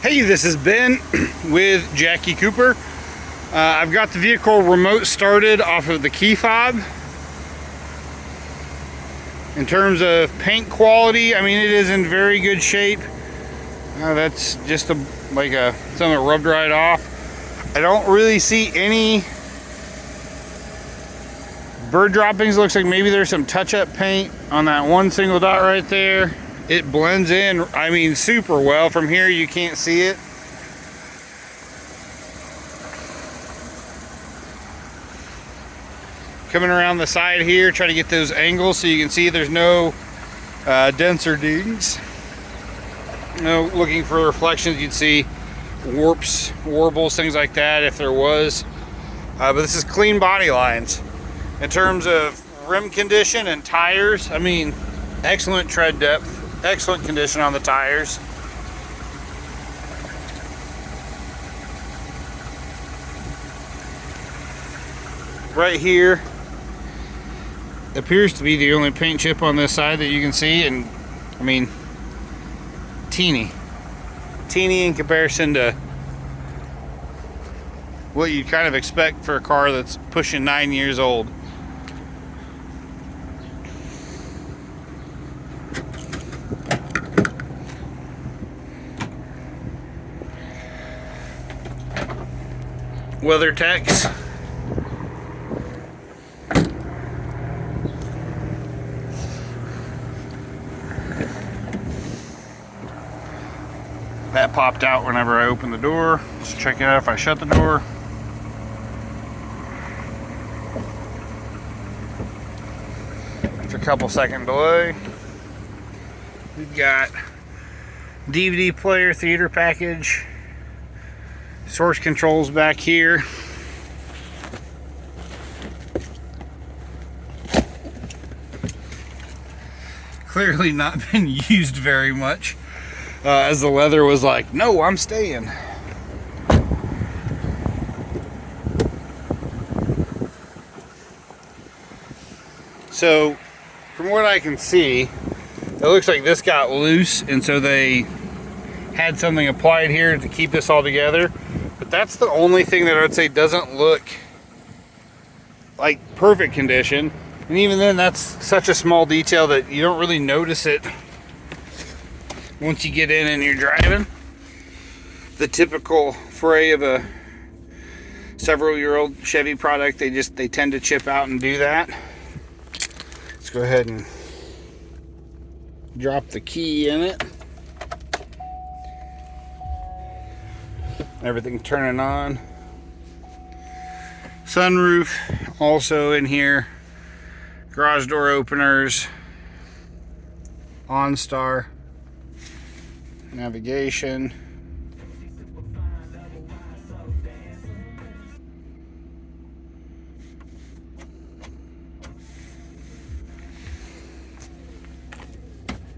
Hey, this is Ben with Jackie Cooper. I've got the vehicle remote started off of the key fob. In terms of paint quality, I mean, it is in very good shape. That's just something that rubbed right off. I don't really see any bird droppings. Looks like maybe there's some touch-up paint on that one single dot right there. It blends in, I mean, super well. From here you can't see it. Coming around the side here, try to get those angles so you can see there's no dents or dings. No, looking for reflections, you'd see warps, warbles, things like that if there was. But this is clean body lines. In terms of rim condition and tires, I mean, excellent tread depth. Excellent condition on the tires. Right here appears to be the only paint chip on this side that you can see, and I mean, teeny in comparison to what you'd kind of expect for a car that's pushing 9 years old. WeatherTech's that popped out whenever I opened the door. Let's check it out if I shut the door. After a couple second delay, we've got DVD player, theater package, source controls back here. Clearly not been used very much, as the leather was like, no, I'm staying. So from what I can see, it looks like this got loose, and so they had something applied here to keep this all together. But that's the only thing that I would say doesn't look like perfect condition. And even then, that's such a small detail that you don't really notice it once you get in and you're driving. The typical fray of a several-year-old Chevy product, they tend to chip out and do that. Let's go ahead and drop the key in it. Everything turning on. Sunroof also in here. Garage door openers. OnStar. Navigation.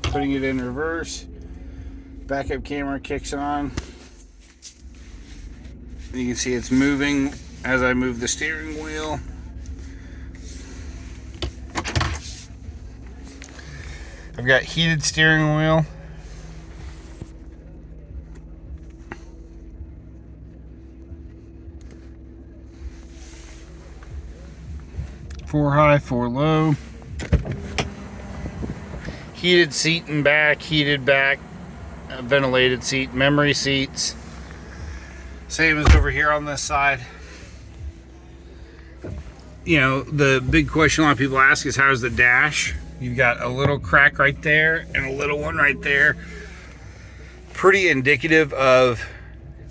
Putting it in reverse. Backup camera kicks on. You can see it's moving as I move the steering wheel. I've got heated steering wheel. Four high, four low. Heated seat and back, heated back, ventilated seat, memory seats. Same as over here on this side. You know, the big question a lot of people ask is, how's the dash? You've got a little crack right there and a little one right there. Pretty indicative of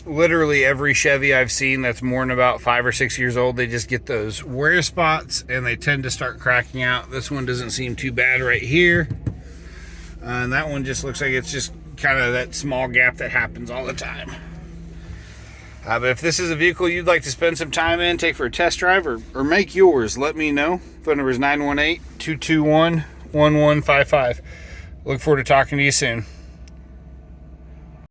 literally every Chevy I've seen that's more than about 5 or 6 years old. They just get those wear spots and they tend to start cracking out. This one doesn't seem too bad right here. And that one just looks like it's just kind of that small gap that happens all the time. But if this is a vehicle you'd like to spend some time in, take for a test drive, or make yours, let me know. Phone number is 918-221-1155. Look forward to talking to you soon.